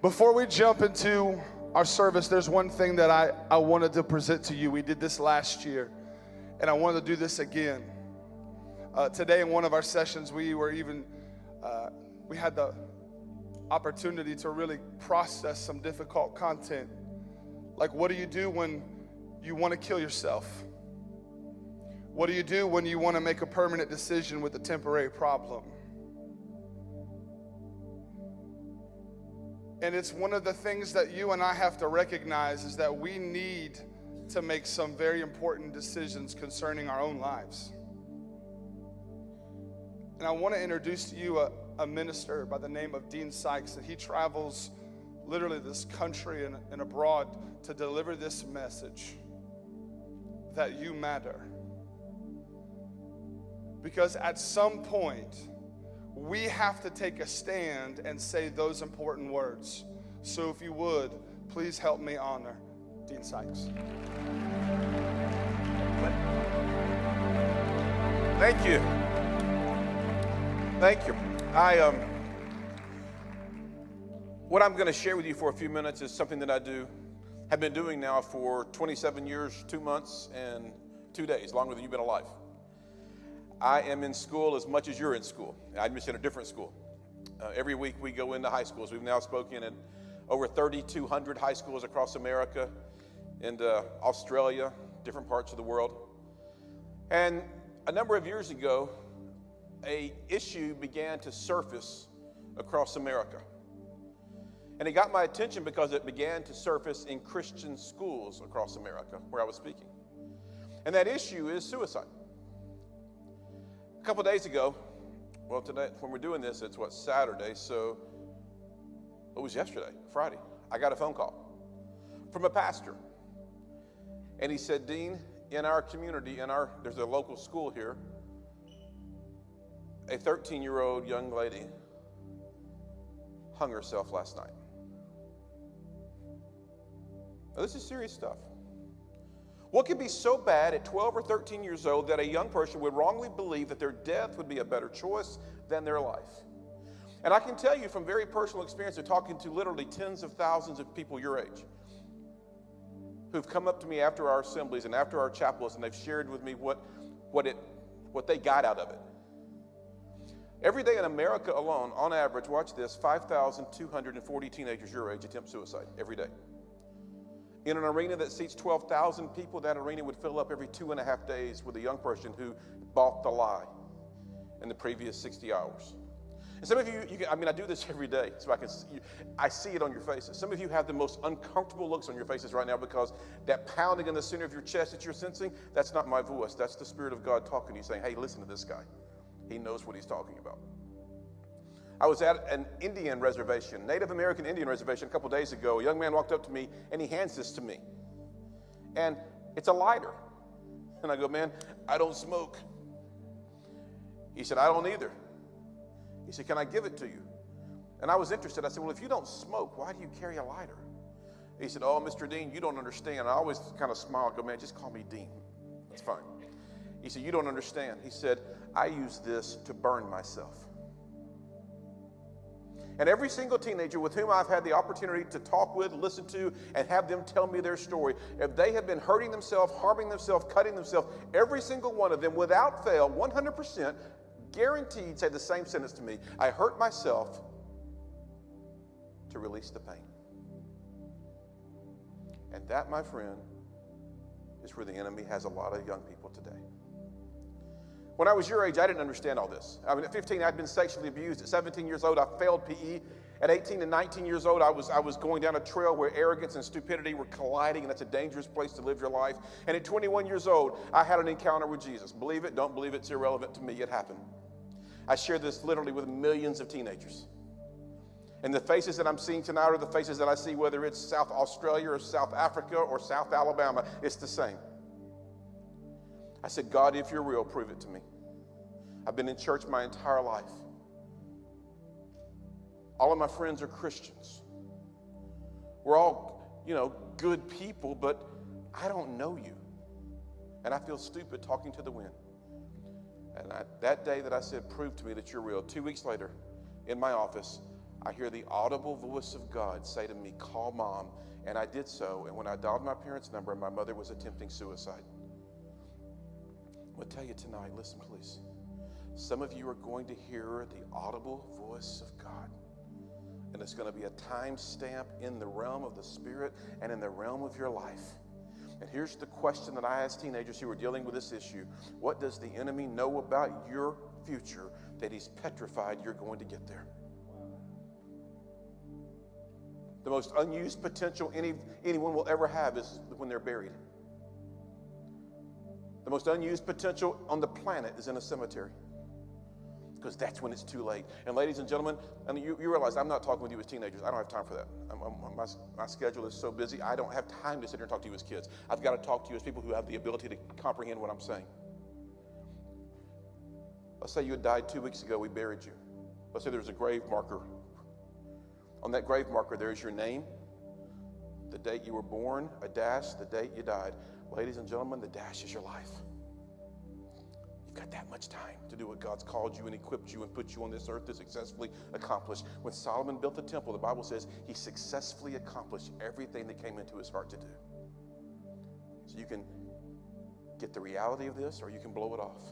Before we jump into our service, there's one thing that I wanted to present to you. We did this last year, and I wanted to do this again. Today in one of our sessions, we had the opportunity to really process some difficult content. Like, what do you do when you want to kill yourself? What do you do when you want to make a permanent decision with a temporary problem? And it's one of the things that you and I have to recognize is that we need to make some very important decisions concerning our own lives. And I want to introduce to you a minister by the name of Dean Sykes, and he travels literally this country and abroad to deliver this message that you matter. Because at some point, we have to take a stand and say those important words. So if you would, please help me honor Dean Sykes. Thank you. Thank you. What I'm going to share with you for a few minutes is something that have been doing now for 27 years, 2 months, and 2 days, longer than you've been alive. I am in school as much as you're in school. I'm just in a different school. Every week we go into high schools. We've now spoken at over 3,200 high schools across America and Australia, different parts of the world. And a number of years ago, an issue began to surface across America. And it got my attention because it began to surface in Christian schools across America where I was speaking. And that issue is suicide. A couple days ago, well, today, when we're doing this, it's Saturday, so it was yesterday, Friday. I got a phone call from a pastor. And he said, Dean, in our community, there's a local school here, a 13-year-old young lady hung herself last night. Now, this is serious stuff. What could be so bad at 12 or 13 years old that a young person would wrongly believe that their death would be a better choice than their life? And I can tell you from very personal experience of talking to literally tens of thousands of people your age who've come up to me after our assemblies and after our chapels, and they've shared with me what they got out of it. Every day in America alone, on average, watch this, 5,240 teenagers your age attempt suicide every day. In an arena that seats 12,000 people, that arena would fill up every 2.5 days with a young person who bought the lie in the previous 60 hours. And some of you I do this every day, so I see it on your faces. Some of you have the most uncomfortable looks on your faces right now because that pounding in the center of your chest that you're sensing, that's not my voice. That's the Spirit of God talking to you, saying, hey, listen to this guy. He knows what he's talking about. I was at an Indian reservation, Native American Indian reservation, a couple days ago. A young man walked up to me, and he hands this to me. And it's a lighter. And I go, man, I don't smoke. He said, I don't either. He said, can I give it to you? And I was interested. I said, well, if you don't smoke, why do you carry a lighter? He said, oh, Mr. Dean, you don't understand. I always kind of smile and go, man, just call me Dean. That's fine. He said, you don't understand. He said, I use this to burn myself. And every single teenager with whom I've had the opportunity to talk with, listen to, and have them tell me their story, if they have been hurting themselves, harming themselves, cutting themselves, every single one of them, without fail, 100%, guaranteed say the same sentence to me: I hurt myself to release the pain. And that, my friend, is where the enemy has a lot of young people today. When I was your age, I didn't understand all this. I mean, at 15, I'd been sexually abused. At 17 years old, I failed PE. At 18 and 19 years old, I was going down a trail where arrogance and stupidity were colliding, and that's a dangerous place to live your life. And at 21 years old, I had an encounter with Jesus. Believe it, don't believe it, it's irrelevant to me. It happened. I share this literally with millions of teenagers. And the faces that I'm seeing tonight are the faces that I see, whether it's South Australia or South Africa or South Alabama. It's the same. I said, God, if you're real, prove it to me. I've been in church my entire life. All of my friends are Christians. We're all, good people, but I don't know you. And I feel stupid talking to the wind. And that day that I said, prove to me that you're real, 2 weeks later, in my office, I hear the audible voice of God say to me, call Mom. And I did so. And when I dialed my parents' number, my mother was attempting suicide. I'm going to tell you tonight, listen please. Some of you are going to hear the audible voice of God. And it's going to be a time stamp in the realm of the Spirit and in the realm of your life. And here's the question that I ask teenagers who are dealing with this issue. What does the enemy know about your future that he's petrified you're going to get there? The most unused potential anyone will ever have is when they're buried. The most unused potential on the planet is in a cemetery, because that's when it's too late. And ladies and gentlemen, and you realize I'm not talking with you as teenagers. I don't have time for that. My schedule is so busy, I don't have time to sit here and talk to you as kids. I've got to talk to you as people who have the ability to comprehend what I'm saying. Let's say you had died 2 weeks ago, we buried you. Let's say there's a grave marker. On that grave marker, there's your name, the date you were born, a dash, the date you died. Ladies and gentlemen, the dash is your life. You've got that much time to do what God's called you and equipped you and put you on this earth to successfully accomplish. When Solomon built the temple, the Bible says he successfully accomplished everything that came into his heart to do. So you can get the reality of this, or you can blow it off.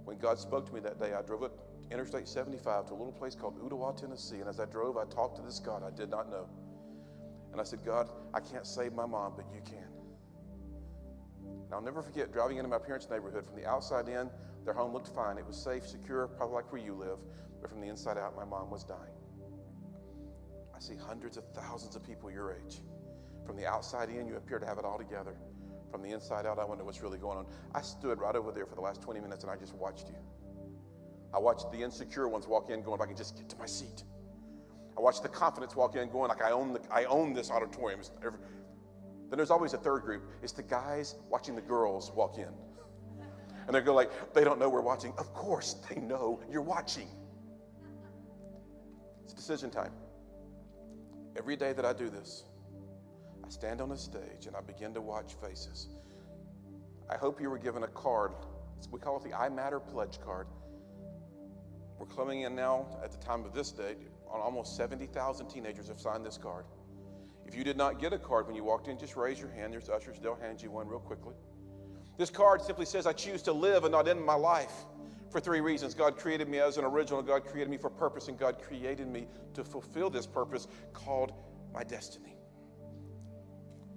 When God spoke to me that day, I drove up Interstate 75 to a little place called Ottawa, Tennessee. And as I drove, I talked to this God I did not know. And I said, God, I can't save my mom, but you can. And I'll never forget driving into my parents' neighborhood. From the outside in, their home looked fine. It was safe, secure, probably like where you live. But from the inside out, my mom was dying. I see hundreds of thousands of people your age. From the outside in, you appear to have it all together. From the inside out, I wonder what's really going on. I stood right over there for the last 20 minutes, and I just watched you. I watched the insecure ones walk in going, if I can just get to my seat. I watched the confidence walk in going, like I own this auditorium. Then there's always a third group. It's the guys watching the girls walk in. And they go like, they don't know we're watching. Of course they know you're watching. It's decision time. Every day that I do this, I stand on a stage and I begin to watch faces. I hope you were given a card. We call it the I Matter Pledge card. We're coming in now, at the time of this date, on almost 70,000 teenagers have signed this card. If you did not get a card when you walked in, just raise your hand. There's ushers. They'll hand you one real quickly. This card simply says, I choose to live and not end my life for 3 reasons. God created me as an original. God created me for purpose, and God created me to fulfill this purpose called my destiny.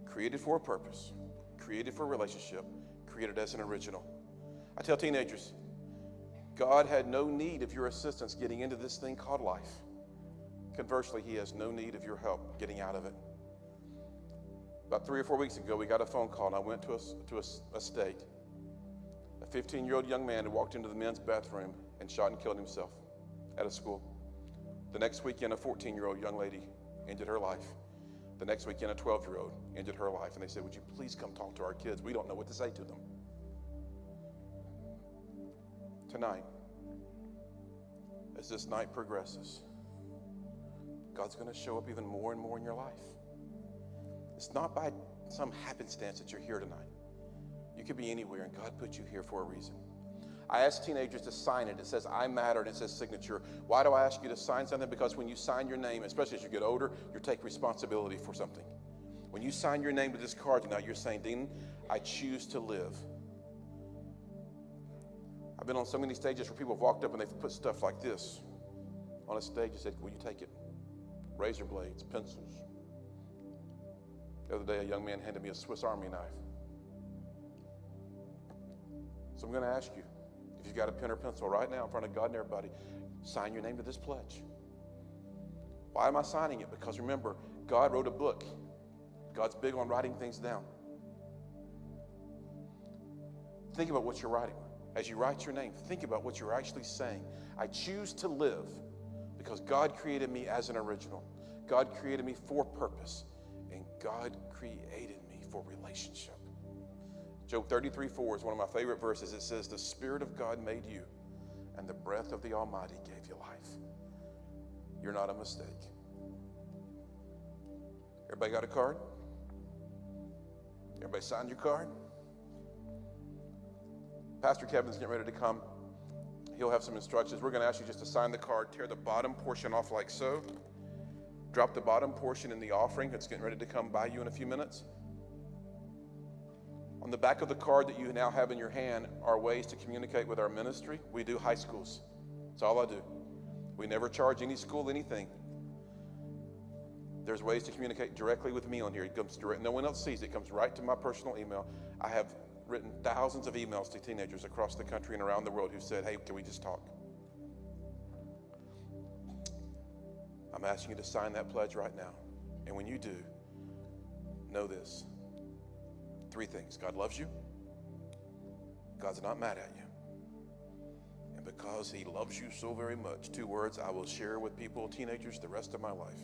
Created for a purpose, created for a relationship, created as an original. I tell teenagers, God had no need of your assistance getting into this thing called life. Conversely, he has no need of your help getting out of it. About 3 or 4 weeks ago, we got a phone call, and I went to a state. A 15-year-old young man had walked into the men's bathroom and shot and killed himself at a school. The next weekend, a 14-year-old young lady ended her life. The next weekend, a 12-year-old ended her life. And they said, would you please come talk to our kids? We don't know what to say to them. Tonight, as this night progresses, God's going to show up even more and more in your life. It's not by some happenstance that you're here tonight. You could be anywhere, and God put you here for a reason. I ask teenagers to sign it. It says, I matter, and it says signature. Why do I ask you to sign something? Because when you sign your name, especially as you get older, you take responsibility for something. When you sign your name to this card tonight, you're saying, Dean, I choose to live. I've been on so many stages where people have walked up and they've put stuff like this on a stage and said, will you take it? Razor blades, pencils. The other day, a young man handed me a Swiss Army knife. So I'm going to ask you, if you've got a pen or pencil right now in front of God and everybody, sign your name to this pledge. Why am I signing it? Because remember, God wrote a book. God's big on writing things down. Think about what you're writing. As you write your name, think about what you're actually saying. I choose to live because God created me as an original. God created me for purpose. And God created me for relationship. Job 33:4 is one of my favorite verses. It says, the Spirit of God made you, and the breath of the Almighty gave you life. You're not a mistake. Everybody got a card? Everybody signed your card? Pastor Kevin's getting ready to come. you'll have some instructions. We're going to ask you just to sign the card, tear the bottom portion off like so. Drop the bottom portion in the offering that's getting ready to come by you in a few minutes. On the back of the card that you now have in your hand are ways to communicate with our ministry. We do high schools. That's all I do. We never charge any school anything. There's ways to communicate directly with me on here. It comes direct. No one else sees it. It comes right to my personal email. I have written thousands of emails to teenagers across the country and around the world who said, hey, can we just talk? I'm asking you to sign that pledge right now. And when you do, know this. 3 things. God loves you. God's not mad at you. And because he loves you so very much, 2 words I will share with people, teenagers, the rest of my life.